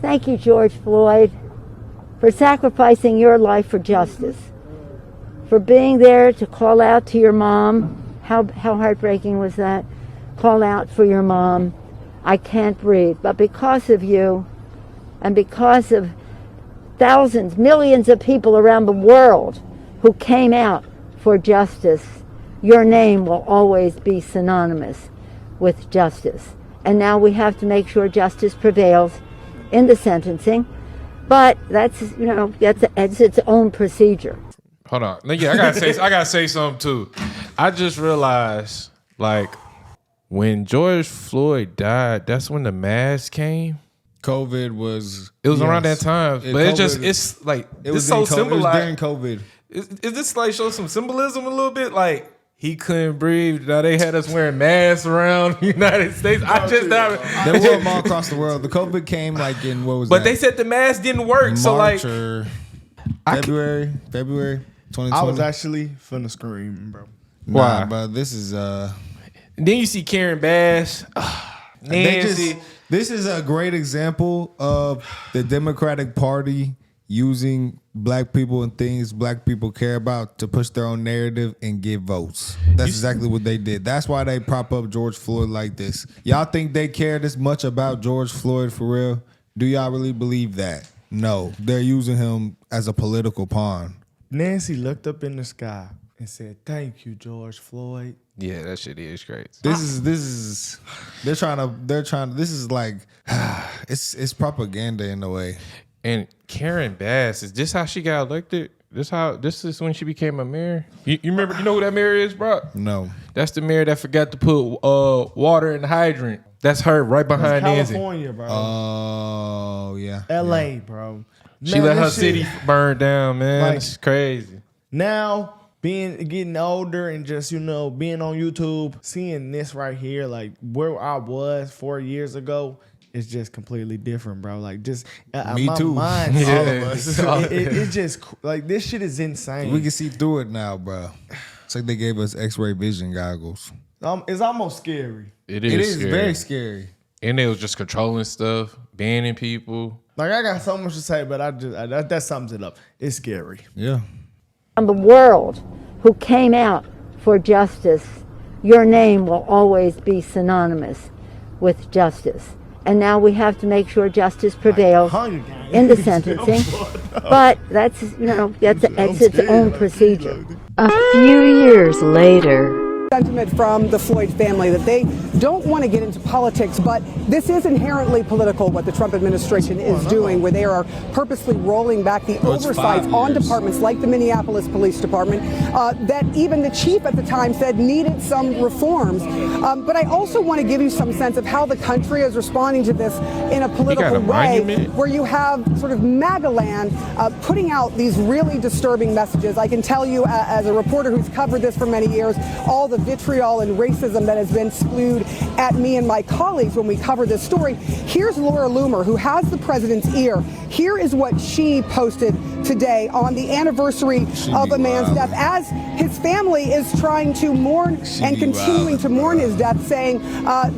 Thank you, George Floyd, for sacrificing your life for justice, for being there to call out to your mom. How heartbreaking was that? Call out for your mom. I can't breathe. But because of you, and because of thousands, millions of people around the world who came out for justice, your name will always be synonymous with justice. And now we have to make sure justice prevails in the sentencing. But that's its own procedure. Hold on. Yeah, I gotta say something too. I just realized, like, when George Floyd died, that's when the mask came. COVID was. It was around that time, but it's like it this so symbolized. It was during COVID. Is this like show some symbolism a little bit? Like he couldn't breathe. Now they had us wearing masks around the United States. They wore them all across the world. The COVID came like in what was? But that? they said the mask didn't work. March so like or February 2020. I was actually finna scream, bro. Why, bro? This is Then you see Karen Bass, Nancy. This is a great example of the Democratic Party using black people and things black people care about to push their own narrative and get votes. That's exactly what they did. That's why they prop up George Floyd like this. Y'all think they care this much about George Floyd for real? Do y'all really believe that? No. They're using him as a political pawn. Nancy looked up in the sky and said, "Thank you, George Floyd." Yeah, that shit is crazy. This is this is like it's propaganda in a way. And Karen Bass, is this how she got elected? This is when she became a mayor? You remember, you know who that mayor is, bro? No. That's the mayor that forgot to put water in the hydrant. That's her right behind Nancy. California, bro. Oh, yeah. LA, bro. She let her city burn down, man. Like, it's crazy. Now, getting older and just, being on YouTube, seeing this right here, like where I was 4 years ago, it's just completely different, bro. Like just Me my too. mind, Yeah. all of us. It's just like this shit is insane. We can see through it now, bro. It's like they gave us X-ray vision goggles. It's almost scary. It It is scary. very scary. And they was just controlling stuff, banning people. Like I got so much to say, but that sums it up. It's scary. Yeah. The world who came out for justice, your name will always be synonymous with justice. And now we have to make sure justice prevails in the sentencing. But that's its own procedure. A few years later. Sentiment from the Floyd family that they don't want to get into politics, but this is inherently political, what the Trump administration is doing, where they are purposely rolling back the oversight on departments like the Minneapolis Police Department that even the chief at the time said needed some reforms. But I also want to give you some sense of how the country is responding to this in a political way, where you have sort of MAGA land putting out these really disturbing messages. I can tell you as a reporter who's covered this for many years, all the vitriol and racism that has been spewed at me and my colleagues when we cover this story. Here's Laura Loomer, who has the president's ear. Here is what she posted today on the anniversary of a man's death, as his family is trying to mourn and continuing to mourn his death, saying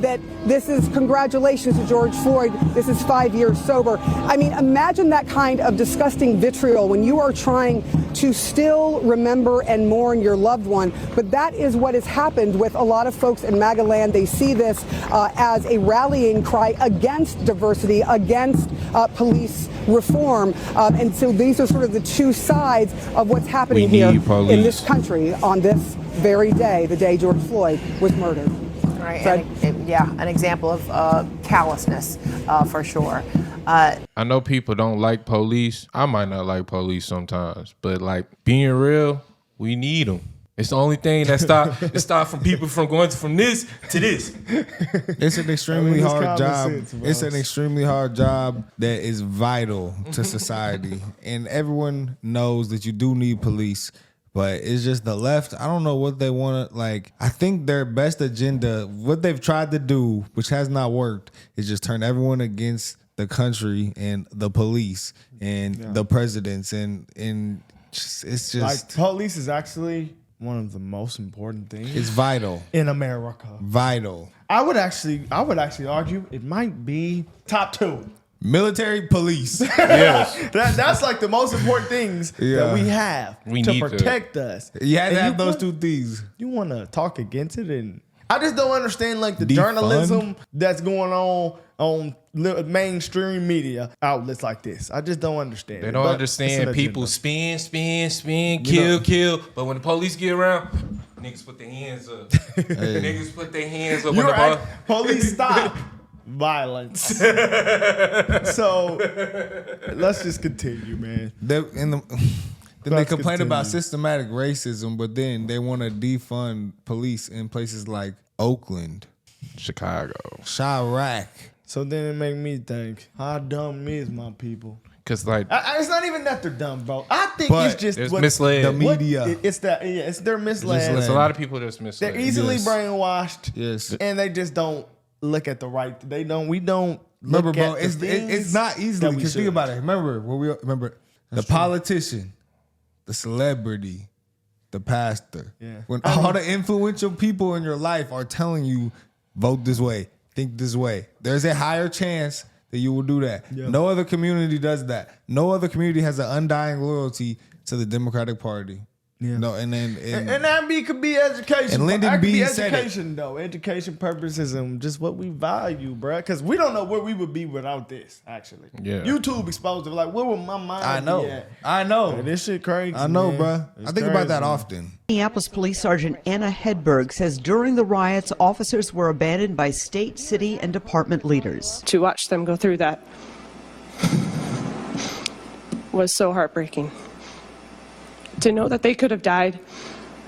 that this is congratulations to George Floyd. This is 5 years sober. I mean, imagine that kind of disgusting vitriol when you are trying to still remember and mourn your loved one. But that is what has happened with a lot of folks in MAGA land. They see this as a rallying cry against diversity, against police reform. And so these are sort of the two sides of what's happening here in this country on this very day, the day George Floyd was murdered. Right. An example of callousness for sure. I know people don't like police. I might not like police sometimes, but like being real, we need them. It's the only thing that stop from people from going from this to this. It's an extremely hard job. It's an extremely hard job that is vital to society. And everyone knows that you do need police. But it's just the left. I don't know what they want to, like, I think their best agenda, what they've tried to do, which has not worked, is just turn everyone against the country and the police and the presidents. And it's just. Like, police is actually one of the most important things. It's vital. In America. Vital. I would actually argue it might be top two. Military, police. Yes. That's like the most important things that we have We to need to. protect us. You had to And have those put- two things. You want to talk against it, and I just don't understand like the Defund? journalism that's going on mainstream media outlets like this. I just don't understand. They it. don't But understand it's an people agenda. spin, kill. But when the police get around, niggas put their hands up. Niggas put their hands up. You're When the right. Police stop violence. So let's just continue, man. Then they Let's complain about continue. systematic racism, but then they want to defund police in places like Oakland, Chicago. Chirac. So then it make me think, how dumb is my people? Because, like, It's not even that they're dumb, bro. I think But it's just it's what- misled. The what- media. It's that. Yeah, it's they're misled. there's a lot of people that's misled. They're easily Yes. brainwashed. Yes. And they just don't look at the right. We don't. Remember, look bro, at it's the things not easily, that we because think should. about it. Remember the politician, the celebrity, the pastor. Yeah. When all the influential people in your life are telling you, vote this way, think this way, there's a higher chance that you will do that. Yeah. No other community does that. No other community has an undying loyalty to the Democratic Party. Yeah. No, and that could be education. And Lyndon That could be B said it. education though. Education purposes and just what we value, bro. Because we don't know where we would be without this. Actually, Yeah. YouTube exposed it. Like, where would my mind be at? I know. Man, this shit crazy. I know, man. bro. It's I think about that crazy. often. Minneapolis Police Sergeant Anna Hedberg says during the riots, officers were abandoned by state, city, and department leaders. To watch them go through that was so heartbreaking. To know that they could have died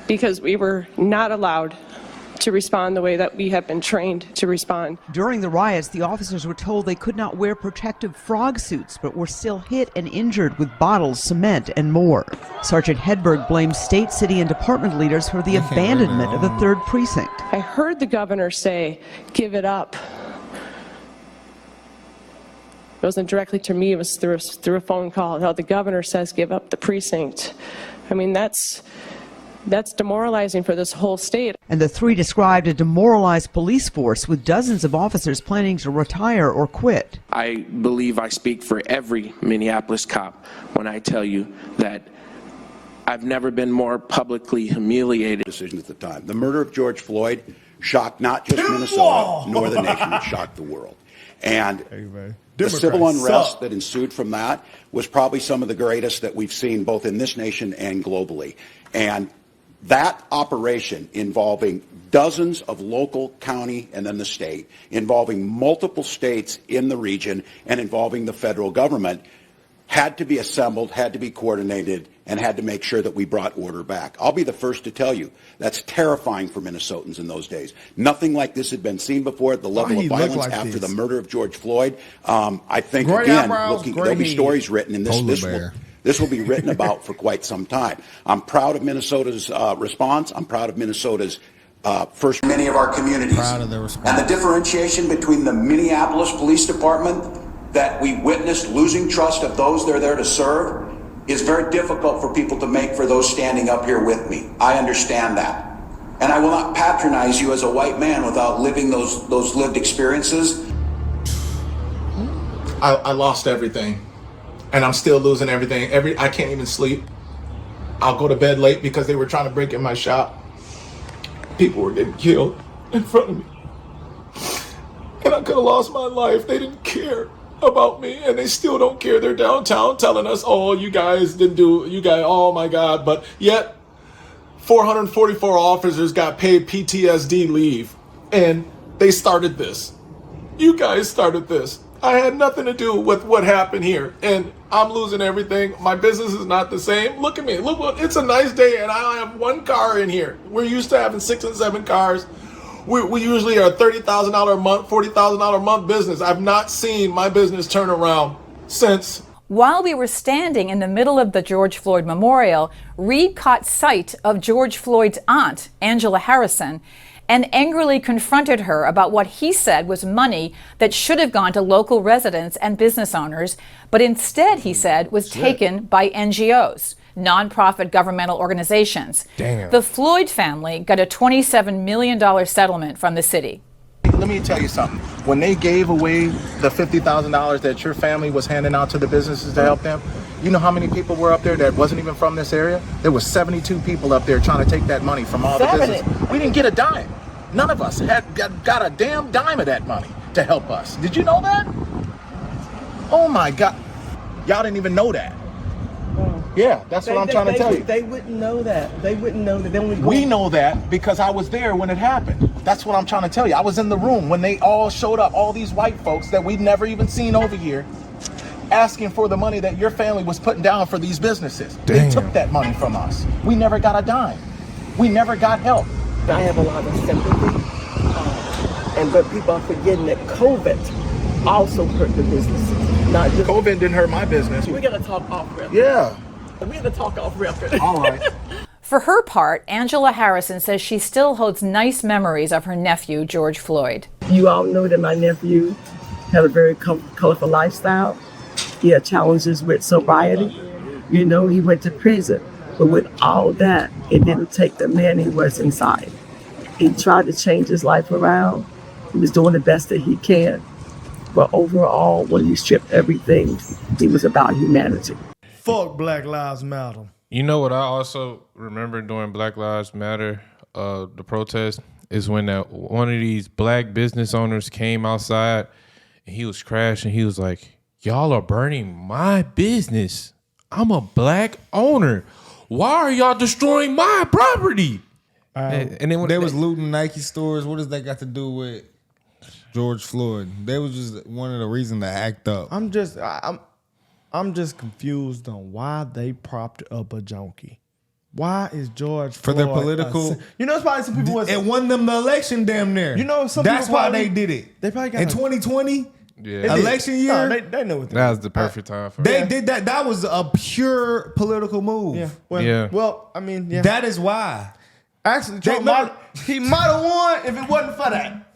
because we were not allowed to respond the way that we have been trained to respond. During the riots, the officers were told they could not wear protective frog suits, but were still hit and injured with bottles, cement, and more. Sergeant Hedberg blames state, city, and department leaders for the abandonment of the 3rd Precinct. I heard the governor say, "Give it up." It wasn't directly to me, it was through a phone call. How the governor says, "Give up the precinct." I mean, that's demoralizing for this whole state. And the three described a demoralized police force with dozens of officers planning to retire or quit. I believe I speak for every Minneapolis cop when I tell you that I've never been more publicly humiliated. Decision at the time. The murder of George Floyd shocked not just Minnesota, nor the nation, it shocked the world. And the civil unrest that ensued from that was probably some of the greatest that we've seen both in this nation and globally. And that operation involving dozens of local, county, and then the state, involving multiple states in the region, and involving the federal government, had to be assembled, had to be coordinated, and had to make sure that we brought order back. I'll be the first to tell you, that's terrifying for Minnesotans in those days. Nothing like this had been seen before at the level of violence after the murder of George Floyd. I think, again, there'll be stories written in this. This will be written about for quite some time. I'm proud of Minnesota's response. I'm proud of Minnesota's first. Many of our communities. Proud of their response. And the differentiation between the Minneapolis Police Department that we witnessed losing trust of those they're there to serve is very difficult for people to make for those standing up here with me. I understand that. And I will not patronize you as a white man without living those lived experiences. I lost everything. And I'm still losing everything. I can't even sleep. I'll go to bed late because they were trying to break in my shop. People were getting killed in front of me. And I could have lost my life. They didn't care about me, and they still don't care. They're downtown telling us, "Oh, you guys didn't do, oh my God." But yet 444 officers got paid PTSD leave, and they started this. You guys started this. I had nothing to do with what happened here, and I'm losing everything. My business is not the same. Look at me. Look, it's a nice day, and I have one car in here. We're used to having 6 and 7 cars. We usually are $30,000 a month, $40,000 a month business. I've not seen my business turn around since. While we were standing in the middle of the George Floyd Memorial, Reed caught sight of George Floyd's aunt, Angela Harrison, and angrily confronted her about what he said was money that should have gone to local residents and business owners, but instead, he said, was taken by NGOs, nonprofit governmental organizations. Damn. The Floyd family got a $27 million settlement from the city. Let me tell you something. when they gave away the $50,000 that your family was handing out to the businesses to help them, you know how many people were up there that wasn't even from this area? There was 72 people up there trying to take that money from all the businesses. We didn't get a dime. None of us had got a damn dime of that money to help us. Did you know that? Oh my God. Y'all didn't even know that. Yeah, that's what I'm trying to tell you. They wouldn't know that. They wouldn't know that. We know that because I was there when it happened. That's what I'm trying to tell you. I was in the room when they all showed up, all these white folks that we've never even seen over here, asking for the money that your family was putting down for these businesses. Damn. They took that money from us. We never got a dime. We never got help. I have a lot of sympathy, but people are forgetting that COVID also hurt the businesses. Not just COVID didn't hurt my business. We gotta talk off record. Yeah. We gotta talk off record. All right. For her part, Angela Harrison says she still holds nice memories of her nephew, George Floyd. You all know that my nephew had a very colorful lifestyle. He had challenges with sobriety. You know, he went to prison. But with all that, it didn't take the man he was inside. He tried to change his life around. He was doing the best that he can. But overall, when you strip everything, he was about humanity. Fuck Black Lives Matter. You know what I also remember during Black Lives Matter, the protest, is when one of these black business owners came outside and he was crashing. He was like, y'all are burning my business. I'm a black owner. Why are y'all destroying my property? And then when they was looting Nike stores, what does that got to do with George Floyd? They was just one of the reasons to act up. I'm just confused on why they propped up a junkie. Why is George for Floyd their political? You know, it's probably some people. It won them the election, damn near. You know, some that's people why probably, they did it. They probably got in 2020. Yeah. Election year. No, they know what that was the perfect time for they did that. That was a pure political move. Yeah. Well, I mean, yeah. That is why. Actually, Trump might have won if it wasn't for that.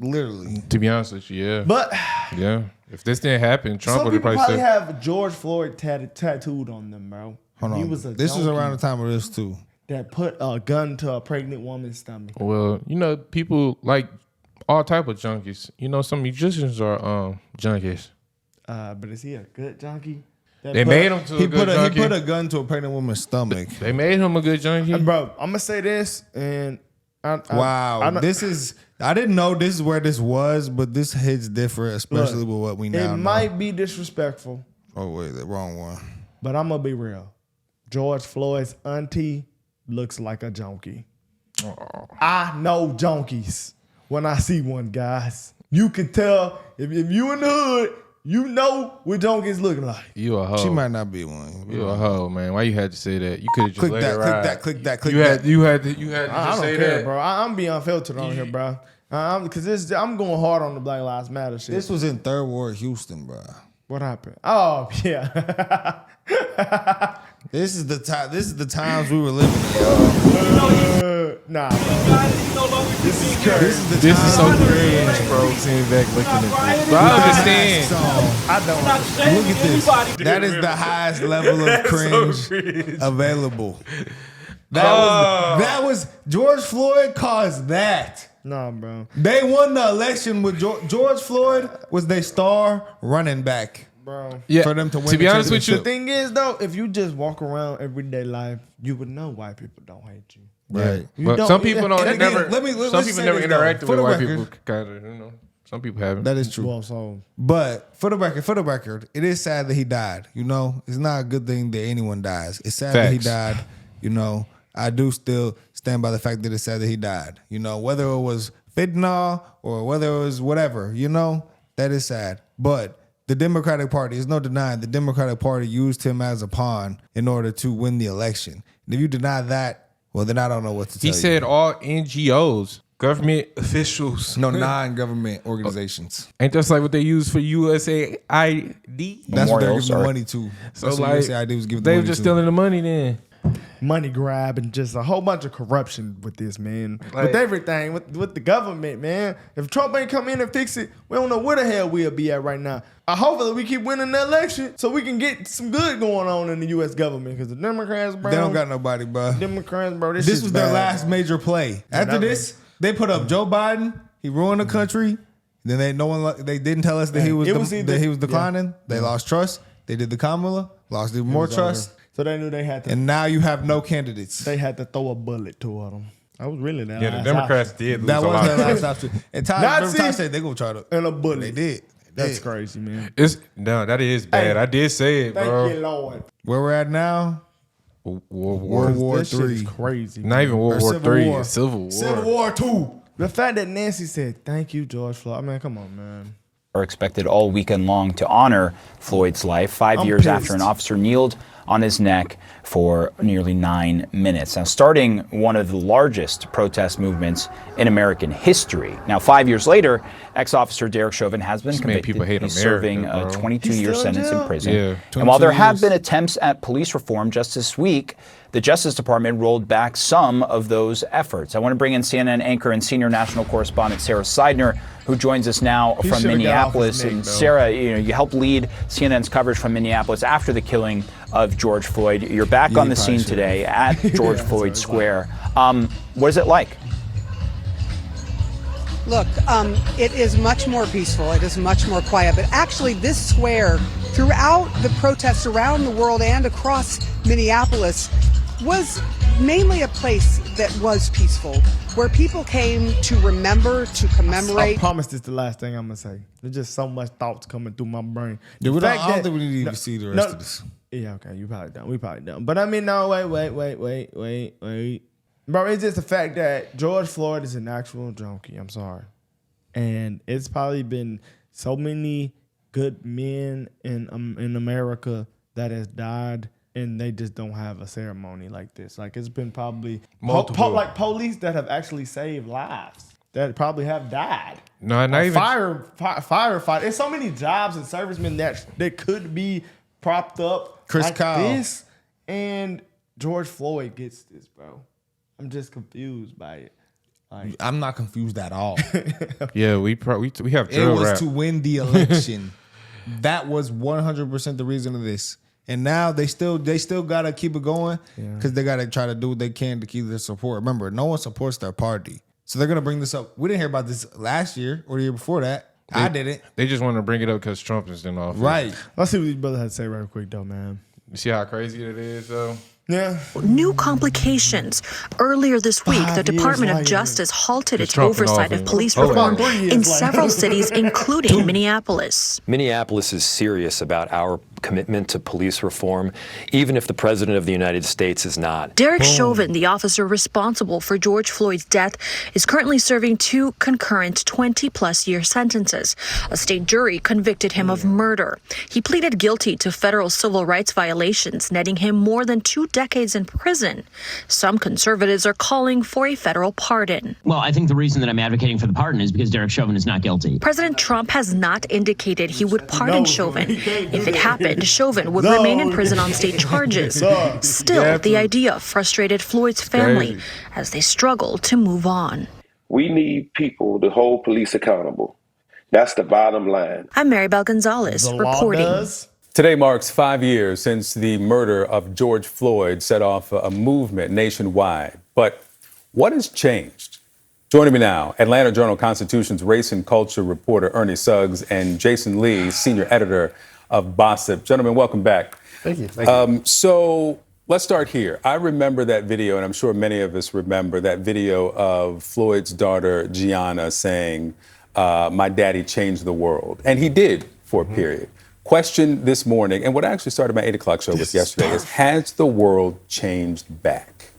Literally. To be honest with you, yeah. But yeah, if this didn't happen, Trump would have probably said. have George Floyd tattooed on them, bro. Hold on. This was around the time of this too. That put a gun to a pregnant woman's stomach. Well, you know, people like all type of junkies. You know, some musicians are junkies. But is he a good junkie? They made him to a good junkie. He put a gun to a pregnant woman's stomach. They made him a good junkie. Bro, I'm gonna say this, and I didn't know this is where this was, but this hits different, especially with what we now know. It might be disrespectful. Oh wait, the wrong one. But I'm gonna be real. George Floyd's auntie looks like a junkie. Oh. I know junkies when I see one, guys. You can tell if you in the hood, you know what junkies looking like. You a hoe. She might not be one. You a hoe, man. Why you had to say that? You could have just let it ride. Click that. You had to just say that, bro. I'm being unfiltered on here, bro. Because I'm going hard on the Black Lives Matter shit. This was in Third Ward, Houston, bro. What happened? Oh yeah. This is the time. This is the times we were living in, nah. This is crazy. This is so cringe, bro. Sitting back looking at this. But I understand. I don't. Look at this. That is the highest level of cringe available. That was George Floyd caused that. Nah, bro. They won the election with George Floyd was their star running back. Bro. Yeah. For them to win. To be honest with you, the thing is though, if you just walk around everyday life, you would know white people don't hate you. Right. But some people don't again, never. let's Some people say never this, interacted though. with For white the people. record- Kind of, you know. Some people haven't. That is true. Well, so, but for the record, it is sad that he died. You know, it's not a good thing that anyone dies. It's sad that he died. You know, I do still stand by the fact that it's sad that he died. You know, whether it was fentanyl or whether it was whatever, you know, that is sad. But the Democratic Party, there's no denying the Democratic Party used him as a pawn in order to win the election. And if you deny that, well, then I don't know what to tell you. He said all NGOs, government officials. No, non-government organizations. Ain't that like what they use for USAID? That's what they're giving the money to. So That's what like, USAID was giving they the were money just to. stealing the money then. money grab and just a whole bunch of corruption with this, man. Like, with everything, with the government, man. If Trump ain't come in and fix it, we don't know where the hell we'll be at right now. Hopefully we keep winning the election so we can get some good going on in the U.S. government, because the Democrats, bro. They don't got nobody, bro. Democrats, bro. This was their last major play. After this, they put up Joe Biden. He ruined the country. Then they didn't tell us that he was declining. They lost trust. They did the Kamala, lost even more trust. So they knew they had to. And now you have no candidates. They had to throw a bullet toward him. I was really that. Yeah, the Democrats did lose that a was lot. their last option. And Ty said they gonna try to. And a bullet. They did. That's crazy, man. That is bad. Hey, I did say it, bro. Thank you, Lord. Where we're at now? World War This shit is III. crazy. Not even World War Civil III. War. Civil War. Civil War II. The fact that Nancy said, "Thank you, George Floyd." I mean, come on, man. Are expected all weekend long to honor Floyd's life 5 years after an officer kneeled on his neck for nearly 9 minutes. Now, starting one of the largest protest movements in American history. Now, 5 years later, ex-officer Derek Chauvin has been convicted. People hate He's America, serving a bro. 22-year sentence in prison. Yeah. And while there have been attempts at police reform just this week, the Justice Department rolled back some of those efforts. I want to bring in CNN anchor and senior national correspondent Sarah Seidner, who joins us now from Minneapolis. And Sarah, you helped lead CNN's coverage from Minneapolis after the killing of George Floyd. You're back on the scene today at George Floyd Square. What is it like? Look, it is much more peaceful. It is much more quiet. But actually, this square, throughout the protests around the world and across Minneapolis, was mainly a place that was peaceful, where people came to remember, to commemorate. I promise this is the last thing I'm gonna say. There's just so much thoughts coming through my brain. I don't think we need to even see the rest of this. Yeah, okay, you probably done. We probably done. But I mean, no, wait. Bro, it's just the fact that George Floyd is an actual junkie. I'm sorry. And it's probably been so many good men in America that has died, and they just don't have a ceremony like this. Like, it's been probably Multiple. like police that have actually saved lives that probably have died. No, not even Firefighter. There's so many jobs and servicemen that could be propped up Chris like Kyle. this, and George Floyd gets this, bro. I'm just confused by it. Like, I'm not confused at all. Yeah, we have It drill was rap. to win the election. That was 100% the reason of this. And now they still gotta keep it going because they gotta try to do what they can to keep their support. Remember, no one supports their party, so they're gonna bring this up. We didn't hear about this last year or the year before that. I didn't. They just want to bring it up because Trump is in office. Right. Let's see what these brothers had to say right quick, though, man. You see how crazy it is, though? Yeah. New complications. Earlier this week, the Department of Justice halted its oversight of police reform in several cities, including Minneapolis. Minneapolis is serious about our commitment to police reform, even if the President of the United States is not. Derek Chauvin, the officer responsible for George Floyd's death, is currently serving 2 concurrent 20-plus-year sentences. A state jury convicted him of murder. He pleaded guilty to federal civil rights violations, netting him more than 2 decades in prison. Some conservatives are calling for a federal pardon. Well, I think the reason that I'm advocating for the pardon is because Derek Chauvin is not guilty. President Trump has not indicated he would pardon Chauvin. If it happened, Chauvin would remain in prison on state charges. Still, the idea frustrated Floyd's family as they struggle to move on. We need people to hold police accountable. That's the bottom line. I'm Maribel Gonzalez reporting. Today marks 5 years since the murder of George Floyd set off a movement nationwide. But what has changed? Joining me now, Atlanta Journal-Constitution's race and culture reporter Ernie Suggs and Jason Lee, senior editor of Gossip. Gentlemen, welcome back. Thank you. So let's start here. I remember that video, and I'm sure many of us remember that video of Floyd's daughter, Gianna, saying, my daddy changed the world. And he did for a period. Question this morning, and what I actually started my 8 o'clock show with yesterday is, has the world changed back?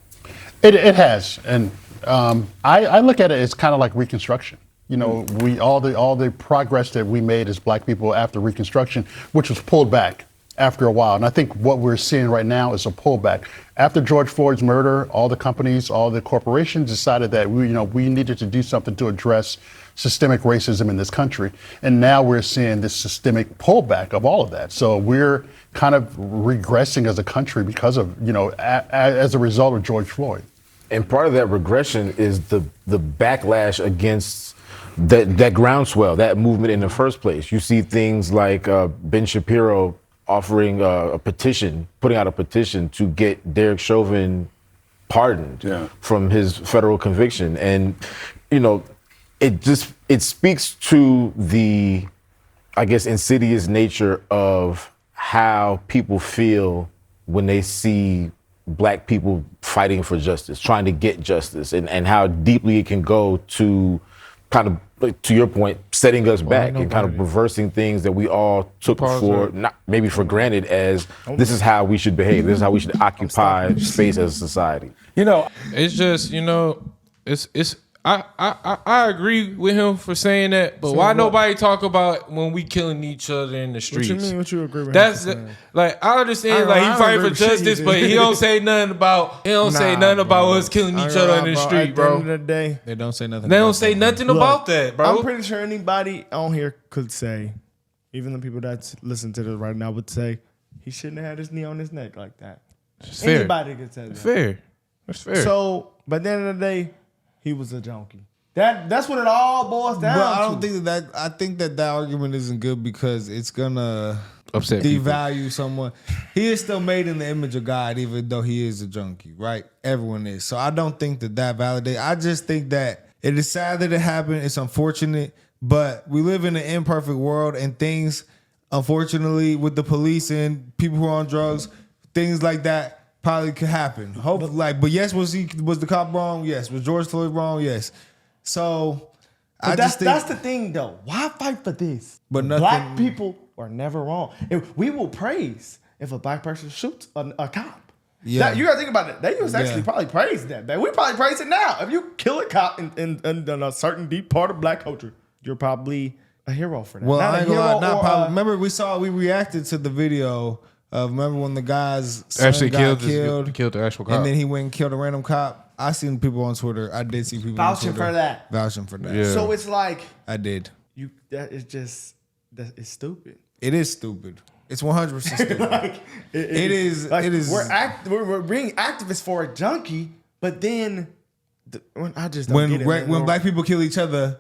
It has. And I look at it as kind of like Reconstruction. You know, all the progress that we made as Black people after Reconstruction, which was pulled back after a while. And I think what we're seeing right now is a pullback. After George Floyd's murder, all the companies, all the corporations decided that we needed to do something to address systemic racism in this country. And now we're seeing this systemic pullback of all of that. So we're kind of regressing as a country because of, as a result of George Floyd. And part of that regression is the backlash against that groundswell, that movement in the first place. You see things like Ben Shapiro offering a petition, putting out a petition to get Derek Chauvin pardoned from his federal conviction. And, it speaks to the, I guess, insidious nature of how people feel when they see Black people fighting for justice, trying to get justice, and how deeply it can go to kind of, like, to your point, setting us back and kind of reversing things that we all took for, not maybe for granted, as this is how we should behave, this is how we should occupy space as a society. You know, it's just, you know, it's I agree with him for saying that, but why nobody talk about when we killing each other in the streets? What you mean? What you agree with? That's like, I understand, like, he fighting for justice, but he don't say nothing about us killing each other in the street, bro. At the end of the day, They don't say nothing. They don't say nothing about that, bro. I'm pretty sure anybody on here could say, even the people that listen to this right now would say, he shouldn't have had his knee on his neck like that. Fair. Anybody could say that. Fair. That's fair. So, but at the end of the day, he was a junkie. That's what it all boils down But I to. don't think that I think that argument isn't good because it's gonna upset devalue someone. He is still made in the image of God, even though he is a junkie, right? Everyone is. So I don't think that validates. I just think that it is sad that it happened. It's unfortunate, but we live in an imperfect world, and things, unfortunately, with the police and people who are on drugs, things like that probably could happen. Hopefully, but yes, was the cop wrong? Yes. Was George Floyd wrong? Yes. So that's the thing, though. Why fight for this? But Black people are never wrong. We will praise if a Black person shoots a cop. Yeah. You gotta think about it. They used to actually probably praise that. We probably praise it now. If you kill a cop in a certain deep part of Black culture, you're probably a hero for that. Well, not I ain't gonna lie, not probably. remember Remember, we reacted to the video of, remember when the guy's son Actually got killed the actual cop. and then he went and killed a random cop. I seen people on Twitter. I did see people vouching on Twitter for that. vouching for that. Yeah. So it's like I did. It's stupid. It is stupid. It's 100% stupid. It is. We're being activists for a junkie, but then I just don't get it. When Black people kill each other,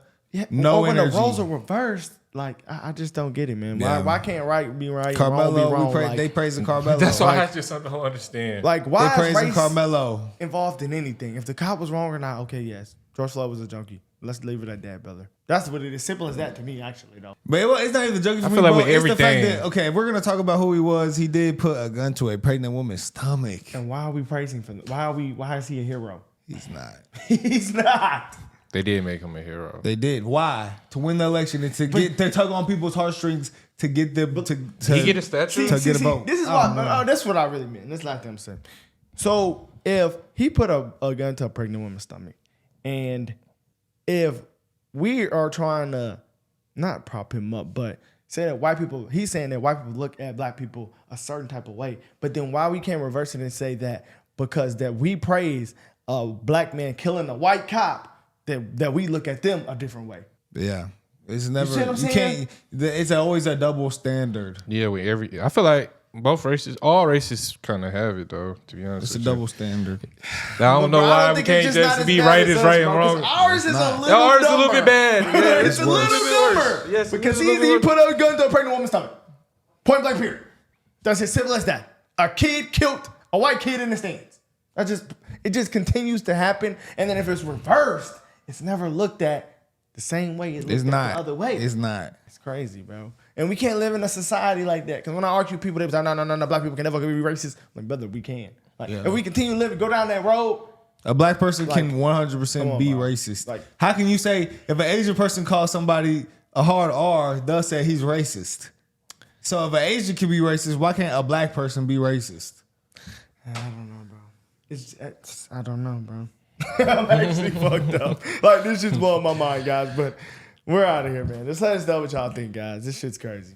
no when energy. the roles are reversed, like I just don't get it, man. Yeah. Why can't right be right, Carmelo, wrong be wrong? they praising Carmelo. That's why I just don't understand. Like, why they praising is race Carmelo involved in anything? If the cop was wrong or not, okay, yes. George Floyd was a junkie. Let's leave it at that, brother. That's what it is. Simple as that to me, actually, though. But it's not even the junkie for I me. feel like bro. with It's the fact everything. that, okay, if we're gonna talk about who he was, he did put a gun to a pregnant woman's stomach. And why are we praising for that? Why is he a hero? He's not. He's not. They did make him a hero. They did. Why? To win the election and to tug on people's heartstrings to get them to he get a statue? to get a vote. This is that's what I really meant. That's like them saying. So if he put a gun to a pregnant woman's stomach, and if we are trying to not prop him up, but say that he's saying that white people look at Black people a certain type of way, but then why we can't reverse it and say that because that we praise a Black man killing a white cop, that we look at them a different way. Yeah. It's never, see what I'm you saying? can't, it's always a double standard. Yeah, I feel like both races, all races kind of have it, though, to be honest. It's a double standard. I don't know why we can't just be right is right and wrong. Ours is a little bit bad. Yeah, it's a little dumber. Yes, because he put a gun to a pregnant woman's stomach. Point blank period. That's as simple as that. A kid killed a white kid in the stands. It just continues to happen. And then if it's reversed, it's never looked at the same way it's looked at the other way. It's not. It's crazy, bro. And we can't live in a society like that. Because when I argue people, they say, no, Black people can never be racist. I'm like, brother, we can. Like, if we continue to go down that road. A Black person can 100% be racist. Like, how can you say, if an Asian person calls somebody a hard R, they'll say he's racist. So if an Asian can be racist, why can't a Black person be racist? I don't know, bro. I don't know, bro. I'm actually fucked up. Like, this shit's blowing my mind, guys. But we're out of here, man. Just let us know what y'all think, guys. This shit's crazy.